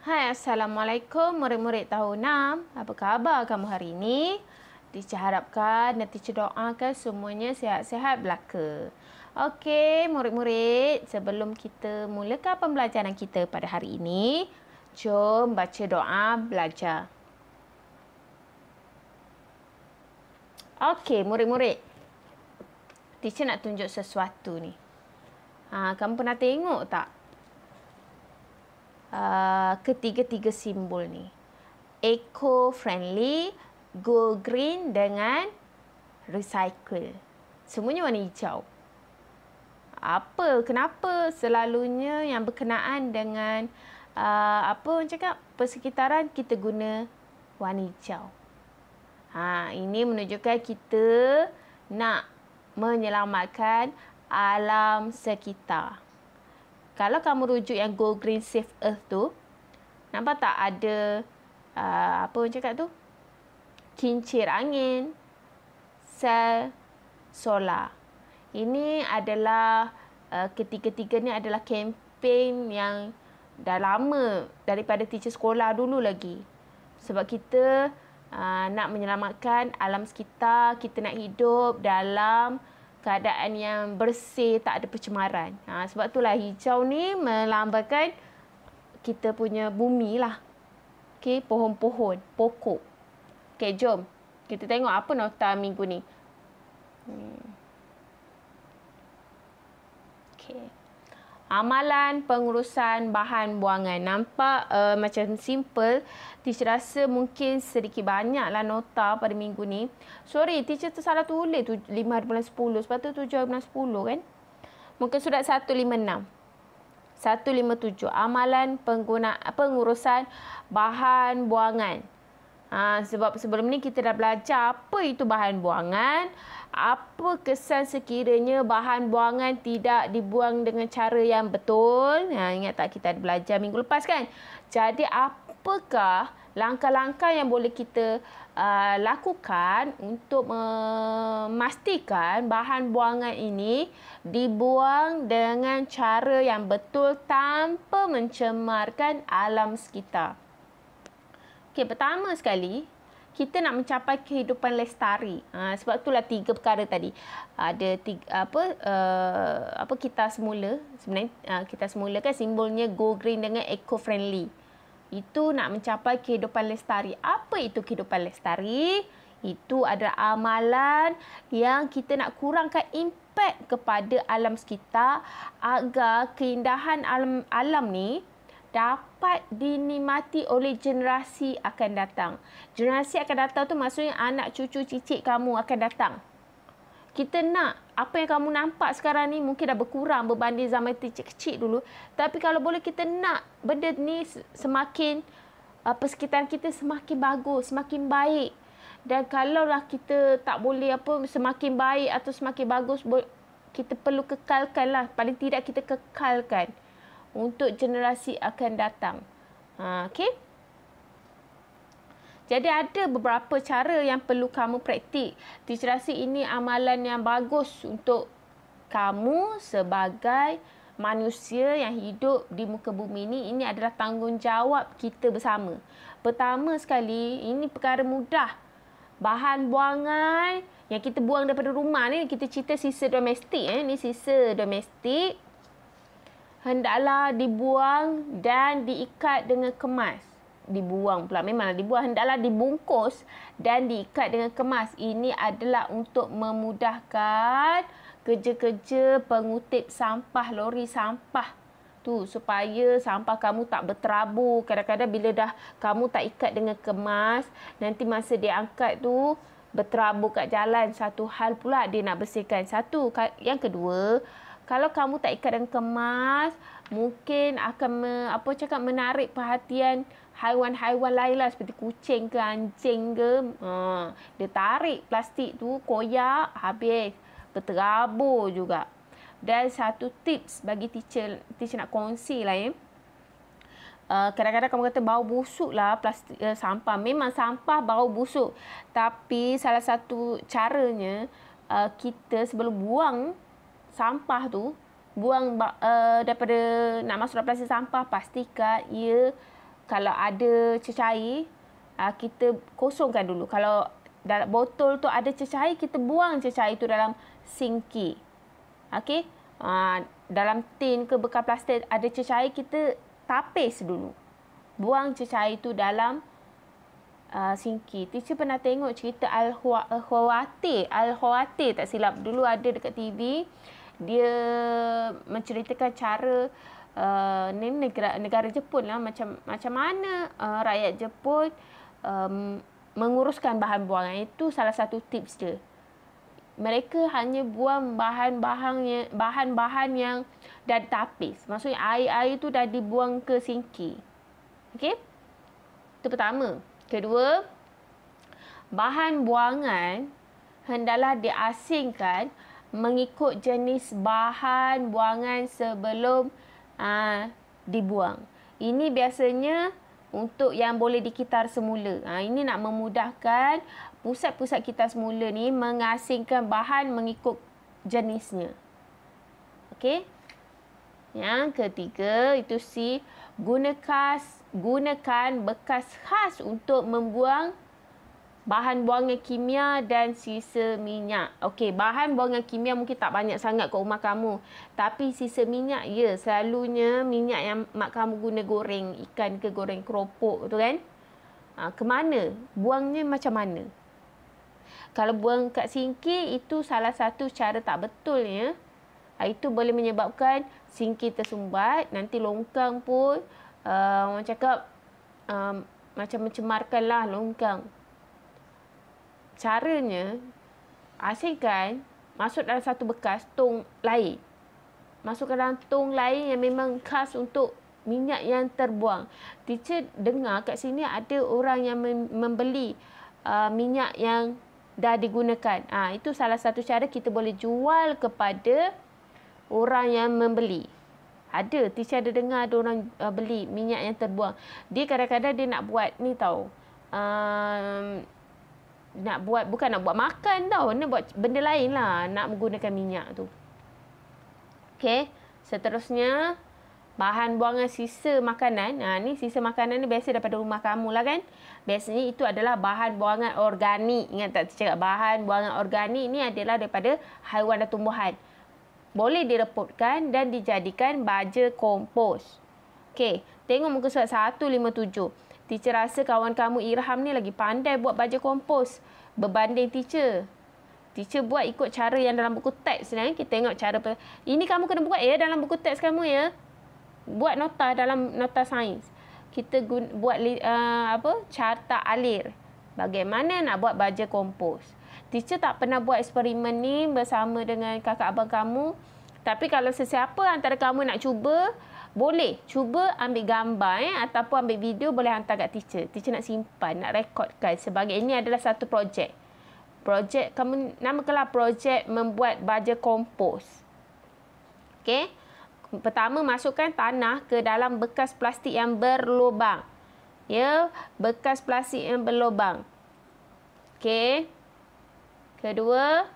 Hai, Assalamualaikum murid-murid tahun 6. Apa khabar kamu hari ini? Teacher harapkan dan teacher doakan semuanya sihat-sihat belaka. Okey, murid-murid, sebelum kita mulakan pembelajaran kita pada hari ini, jom baca doa belajar. Okey, murid-murid. Teacher nak tunjuk sesuatu ni. Kamu pernah tengok tak? Ketiga-tiga simbol ni. Eco-friendly, go green dengan recycle. Semuanya warna hijau. Kenapa selalunya yang berkenaan dengan orang cakap persekitaran kita guna warna hijau? Ini menunjukkan kita nak menyelamatkan alam sekitar. Kalau kamu rujuk yang Go Green Save Earth tu, nampak tak ada orang cakap tu? Kincir angin, sel solar. Ini adalah ketiga-tiga ni adalah kempen yang dah lama daripada teacher sekolah dulu lagi. Sebab kita nak menyelamatkan alam sekitar, kita nak hidup dalam keadaan yang bersih, tak ada pencemaran. Sebab itulah hijau ni melambangkan kita punya bumi lah. Okey, pohon-pohon, pokok. Okey, jom. Kita tengok apa nota minggu ni. Okey. Amalan pengurusan bahan buangan. Nampak macam simple. Teacher rasa mungkin sedikit banyaklah nota pada minggu ni. Sorry, teacher tu salah tulis tu 5/10. Sebab tu 7/10 kan. Mungkin surat 156. 157. Amalan pengurusan bahan buangan. Sebab sebelum ni kita dah belajar apa itu bahan buangan. Apa kesan sekiranya bahan buangan tidak dibuang dengan cara yang betul. Ingat tak kita ada belajar minggu lepas kan? Jadi apakah langkah-langkah yang boleh kita lakukan untuk memastikan bahan buangan ini dibuang dengan cara yang betul tanpa mencemarkan alam sekitar. Okey, pertama sekali, kita nak mencapai kehidupan lestari. Sebab itulah 3 perkara tadi. Ada kita semula. Sebenarnya kita semula kan simbolnya go green dengan eco-friendly. Itu nak mencapai kehidupan lestari. Apa itu kehidupan lestari? Itu adalah amalan yang kita nak kurangkan impak kepada alam sekitar agar keindahan alam ni dapat dinikmati oleh generasi akan datang. Generasi akan datang tu maksudnya anak cucu cicit kamu akan datang. Kita nak apa yang kamu nampak sekarang ni mungkin dah berkurang berbanding zaman kecil dulu. Tapi kalau boleh kita nak benda ni semakin persekitaran kita semakin bagus, semakin baik. Dan kalaulah kita tak boleh semakin baik atau semakin bagus, kita perlu kekalkan lah. Paling tidak kita kekalkan untuk generasi akan datang. Okey? Jadi ada beberapa cara yang perlu kamu praktik. Teacher rasa ini amalan yang bagus untuk kamu sebagai manusia yang hidup di muka bumi ini. Ini adalah tanggungjawab kita bersama. Pertama sekali, ini perkara mudah. Bahan buangan yang kita buang daripada rumah ni, kita cerita sisa domestik. Ini sisa domestik. Hendaklah dibuang dan diikat dengan kemas. Dibuang pula, memanglah dibuang. Hendaklah dibungkus dan diikat dengan kemas. Ini adalah untuk memudahkan kerja-kerja pengutip sampah, lori sampah tu, supaya sampah kamu tak berterabur. Kadang-kadang bila dah kamu tak ikat dengan kemas, nanti masa dia angkat tu berterabur kat jalan. Satu hal pula dia nak bersihkan. Satu. Yang kedua, kalau kamu tak ikat dengan kemas, mungkin akan menarik perhatian haiwan-haiwan lain lah, seperti kucing ke anjing ke. Dia tarik plastik tu, koyak, habis. Berterabur juga. Dan satu tips bagi teacher nak kongsi lah ya. Kadang-kadang kamu kata bau busuk lah plastik sampah. Memang sampah bau busuk. Tapi salah satu caranya, kita sebelum buang sampah tu, buang daripada nak masuk dalam plastik sampah, pastikan ia kalau ada cecair, kita kosongkan dulu. Kalau dalam botol tu ada cecair, kita buang cecair tu dalam sinki. Okey? Dalam tin ke bekas plastik ada cecair, kita tapis dulu. Buang cecair tu dalam sinki. Teacher pernah tengok cerita Al-Khawatir tak silap. Dulu ada dekat TV. Dia menceritakan cara ni negara Jepun lah, macam mana rakyat Jepun menguruskan bahan buangan. Itu salah satu tips dia. Mereka hanya buang bahan-bahan yang dah ditapis. Maksudnya air-air tu dah dibuang ke sinki. Okey? Itu pertama. Kedua, bahan buangan hendaklah diasingkan mengikut jenis bahan buangan sebelum dibuang. Ini biasanya untuk yang boleh dikitar semula. Ini nak memudahkan pusat-pusat kitar semula ni mengasingkan bahan mengikut jenisnya. Okey? Yang ketiga, itu C. Gunakan bekas khas untuk membuang bahan buangan kimia dan sisa minyak. Okey, bahan buangan kimia mungkin tak banyak sangat kat rumah kamu. Tapi sisa minyak, ya, selalunya minyak yang mak kamu guna goreng ikan ke goreng keropok tu kan. Ke mana? Buangnya macam mana? Kalau buang kat sinki, itu salah satu cara tak betulnya. Itu boleh menyebabkan sinki tersumbat. Nanti longkang pun, orang cakap, macam mencemarkanlah longkang. Caranya, asingkan masuk dalam satu bekas tong lain. Masukkan dalam tong lain yang memang khas untuk minyak yang terbuang. Teacher dengar kat sini ada orang yang membeli minyak yang dah digunakan. Itu salah satu cara kita boleh jual kepada orang yang membeli. Ada, teacher ada dengar ada orang beli minyak yang terbuang. Dia kadang-kadang dia nak buat ni tau. Bukan nak buat makan tau. Nak buat benda lain lah. Nak menggunakan minyak tu. Okey. Seterusnya, bahan buangan sisa makanan. Ni sisa makanan ni biasa daripada rumah kamu lah kan. Biasanya itu adalah bahan buangan organik. Ingat tak teacher cakap bahan buangan organik ni adalah daripada haiwan dan tumbuhan. Boleh direpotkan dan dijadikan baja kompos. Okey, tengok muka surat 157. Teacher rasa kawan kamu Irham ni lagi pandai buat baja kompos berbanding teacher. Teacher buat ikut cara yang dalam buku teks ni. Kita tengok cara. Ini kamu kena buat ya dalam buku teks kamu ya. Buat nota dalam nota sains. Kita buat carta alir. Bagaimana nak buat baja kompos. Teacher tak pernah buat eksperimen ni bersama dengan kakak abang kamu. Tapi kalau sesiapa antara kamu nak cuba, boleh cuba ambil gambar ataupun ambil video, boleh hantar kat teacher. Teacher nak simpan, nak rekodkan sebagai ini adalah satu projek. Projek kamu namakanlah projek membuat baja kompos. Okey. Pertama, masukkan tanah ke dalam bekas plastik yang berlubang. Ya, bekas plastik yang berlubang. Okey. Kedua,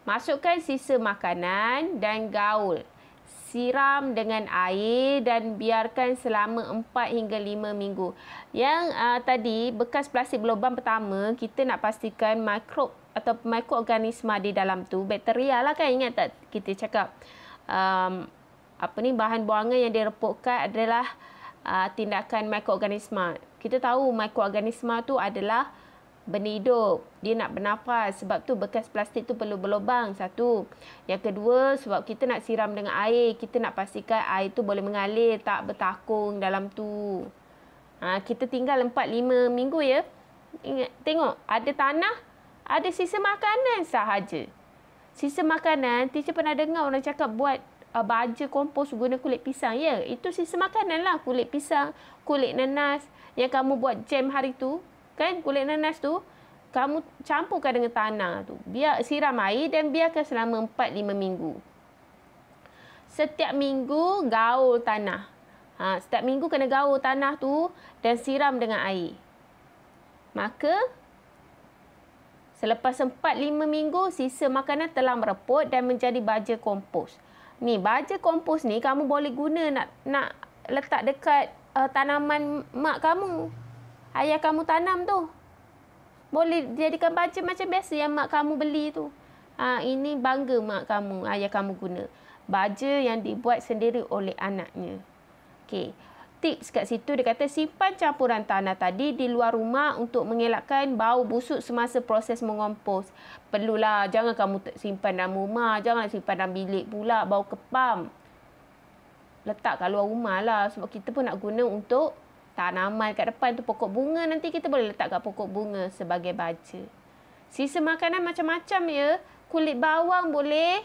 masukkan sisa makanan dan gaul. Siram dengan air dan biarkan selama 4 hingga 5 minggu. Yang tadi, bekas plastik berlubang pertama, kita nak pastikan mikrob atau mikroorganisma di dalam tu. Bakteria lah kan, ingat tak kita cakap. Bahan buangan yang direpotkan adalah tindakan mikroorganisma. Kita tahu mikroorganisma tu adalah benda hidup. Dia nak bernafas. Sebab tu bekas plastik tu perlu berlubang. Satu. Yang kedua, sebab kita nak siram dengan air. Kita nak pastikan air tu boleh mengalir. Tak bertakung dalam tu. Kita tinggal 4-5 minggu ya. Ingat, tengok. Ada tanah. Ada sisa makanan sahaja. Sisa makanan. Teacher pernah dengar orang cakap buat baja kompos guna kulit pisang. Ya, itu sisa makanan lah. Kulit pisang, kulit nanas. Yang kamu buat jam hari tu. Kan kulit nanas tu kamu campurkan dengan tanah tu. Biar siram air dan biarkan selama 4-5 minggu. Setiap minggu gaul tanah. Setiap minggu kena gaul tanah tu dan siram dengan air. Maka selepas 4-5 minggu sisa makanan telah mereput dan menjadi baja kompos. Ni baja kompos ni kamu boleh guna nak letak dekat tanaman mak kamu. Ayah kamu tanam tu. Boleh jadikan baja macam biasa yang mak kamu beli tu. Ini bangga mak kamu, ayah kamu guna. Baja yang dibuat sendiri oleh anaknya. Okey. Tips kat situ dia kata simpan campuran tanah tadi di luar rumah untuk mengelakkan bau busuk semasa proses mengompos. Perlulah, jangan kamu simpan dalam rumah, jangan simpan dalam bilik pula, bau kepam. Letak kat luar rumah lah sebab kita pun nak guna untuk tanaman kat depan tu, pokok bunga nanti kita boleh letak kat pokok bunga sebagai baja. Sisa makanan macam-macam ya. Kulit bawang boleh.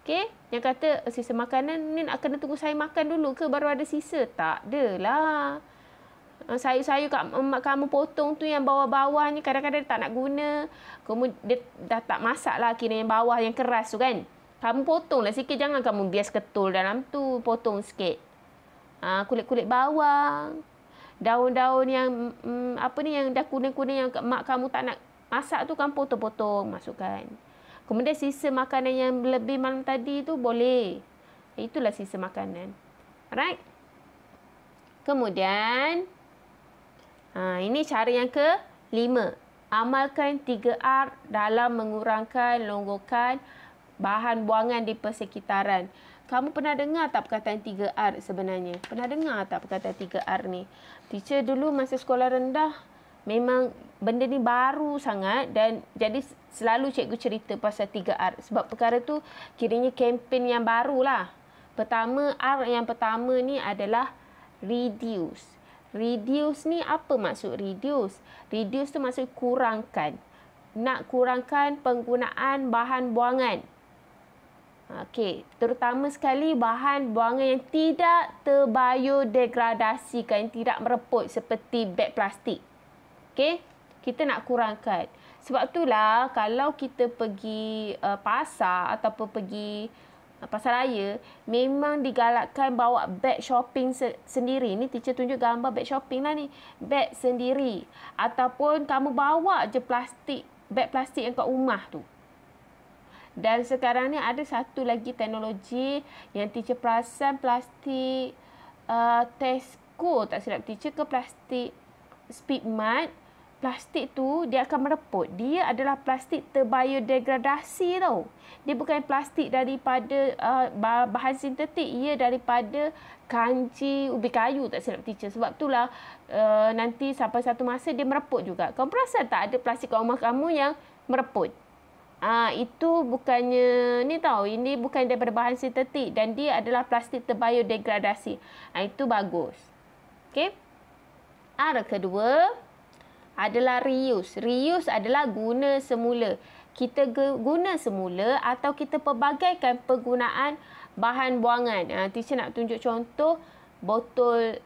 Okey, yang kata sisa makanan ni nak kena tunggu saya makan dulu ke baru ada sisa? Tak adalah. Sayur-sayur kat mak kamu potong tu yang bawah-bawah ni kadang-kadang tak nak guna. Kemudian dia dah tak masak lah kira yang bawah yang keras tu kan. Kamu potonglah sikit, jangan kamu bias ketul dalam tu, potong sikit. Kulit-kulit bawang. Daun-daun yang yang dah kuning-kuning yang mak kamu tak nak masak tu kamu potong-potong masukkan. Kemudian sisa makanan yang lebih malam tadi tu boleh. Itulah sisa makanan. Alright. Kemudian, ini cara yang ke-5. Amalkan 3R dalam mengurangkan longgokan bahan buangan di persekitaran. Kamu pernah dengar tak perkataan 3R sebenarnya? Pernah dengar tak perkataan 3R ni? Teacher dulu masa sekolah rendah, memang benda ni baru sangat dan jadi selalu cikgu cerita pasal 3R. Sebab perkara tu kiranya kempen yang barulah. Pertama, R yang pertama ni adalah reduce. Reduce ni apa maksud reduce? Reduce tu maksud kurangkan. Nak kurangkan penggunaan bahan buangan. Okey, terutama sekali bahan buangan yang tidak terbiodegradasikan, yang tidak mereput seperti beg plastik. Okey, kita nak kurangkan. Sebab itulah kalau kita pergi pasar ataupun pergi pasar raya, memang digalakkan bawa beg shopping sendiri. Ni teacher tunjuk gambar beg shopping lah ni. Beg sendiri. Ataupun kamu bawa je beg plastik yang kat rumah tu. Dan sekarang ni ada satu lagi teknologi yang teacher perasan plastik Tesco, tak silap teacher, ke plastik Speedmart. Plastik tu dia akan mereput. Dia adalah plastik terbiodegradasi tau. Dia bukan plastik daripada bahan sintetik. Ia daripada kanji ubi kayu, tak silap teacher. Sebab itulah nanti sampai satu masa dia mereput juga. Kamu perasan tak ada plastik kat rumah kamu yang mereput? Itu bukannya ni tau, ini bukan daripada bahan sintetik dan dia adalah plastik terbiodegradasi. Itu bagus. Okey. R kedua adalah reuse. Reuse adalah guna semula. Kita guna semula atau kita pelbagaikan penggunaan bahan buangan. Teacher nak tunjuk contoh botol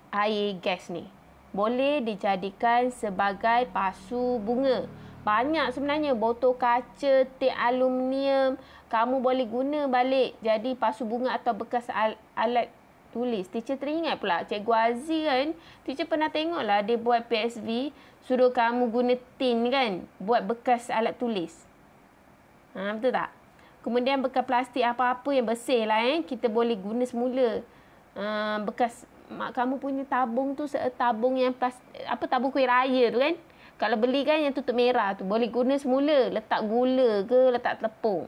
air gas ni. Boleh dijadikan sebagai pasu bunga. Banyak sebenarnya botol kaca, tip aluminium. Kamu boleh guna balik jadi pasu bunga atau bekas alat tulis. Teacher teringat pula Cikgu Aziz kan. Teacher pernah tengok lah dia buat PSV. Suruh kamu guna tin kan. Buat bekas alat tulis. Betul tak? Kemudian bekas plastik apa-apa yang bersih lah kita boleh guna semula. Bekas mak kamu punya tabung tu, tabung yang tabung kuih raya tu kan. Kalau beli kan yang tutup merah tu, boleh guna semula. Letak gula ke, letak tepung.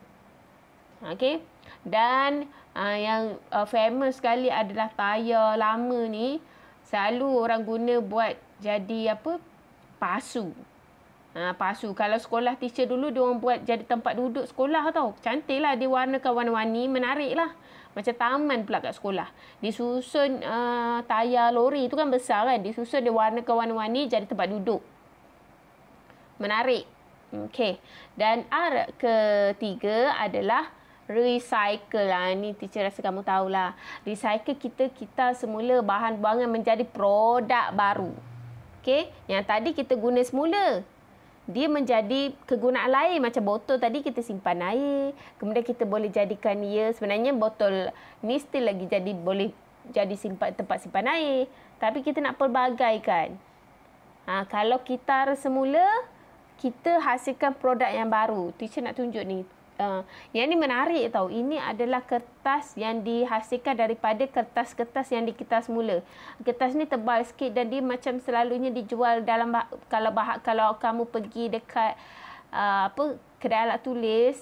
Okey. Dan yang famous sekali adalah tayar lama ni. Selalu orang guna buat jadi pasu. Pasu. Kalau sekolah teacher dulu, dia orang buat jadi tempat duduk sekolah tau. Cantik lah. Dia warnakan warna-warni, menarik lah. Macam taman pula kat sekolah. Disusun tayar lori tu kan besar kan. Disusun dia warnakan warna-warni jadi tempat duduk. Menarik. Okey. Dan R ketiga adalah recycle lah. Ni teacher rasa kamu tahulah. Recycle kita semula bahan buangan menjadi produk baru. Okey. Yang tadi kita guna semula. Dia menjadi kegunaan lain. Macam botol tadi kita simpan air. Kemudian kita boleh jadikan ia. Sebenarnya botol ni still lagi boleh jadi tempat simpan air. Tapi kita nak pelbagaikan. Kalau kita semula, kita hasilkan produk yang baru. Teacher nak tunjuk ni. Yang ni menarik tau. Ini adalah kertas yang dihasilkan daripada kertas-kertas yang dikitas mula. Kertas ni tebal sikit dan dia macam selalunya dijual dalam kalau kamu pergi dekat kedai alat tulis,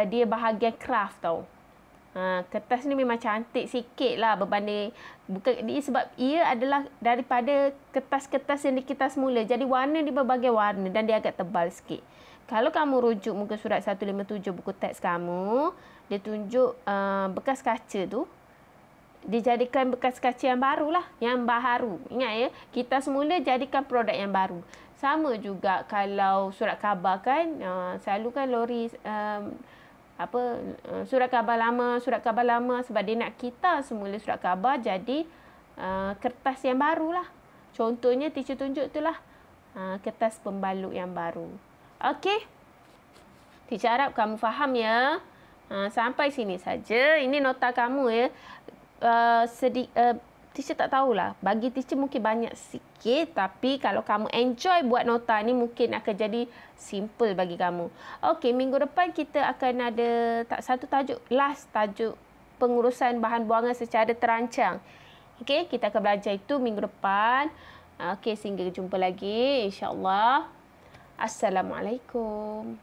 dia bahagian craft tau. Kertas ni memang cantik sikit lah berbanding sebab ia adalah daripada kertas-kertas yang dikitas mula. Jadi warna dia berbagai warna dan dia agak tebal sikit. Kalau kamu rujuk muka surat 157 buku teks kamu, dia tunjuk bekas kaca tu dijadikan bekas kaca yang baru lah, yang baharu. Ingat ya, kita semula jadikan produk yang baru. Sama juga kalau surat khabar kan, selalu kan lori surat khabar lama sebab dia nak kita semula surat khabar jadi kertas yang baru lah. Contohnya teacher tunjuk tu lah, kertas pembalut yang baru. Okey. Teacher harap kamu faham ya. Sampai sini saja. Ini nota kamu ya. Teacher tak tahulah. Bagi teacher mungkin banyak sikit. Tapi kalau kamu enjoy buat nota ni mungkin akan jadi simple bagi kamu. Okey, minggu depan kita akan ada satu tajuk. Last tajuk pengurusan bahan buangan secara terancang. Okey, kita akan belajar itu minggu depan. Okey, sehingga jumpa lagi. InsyaAllah. Assalamualaikum.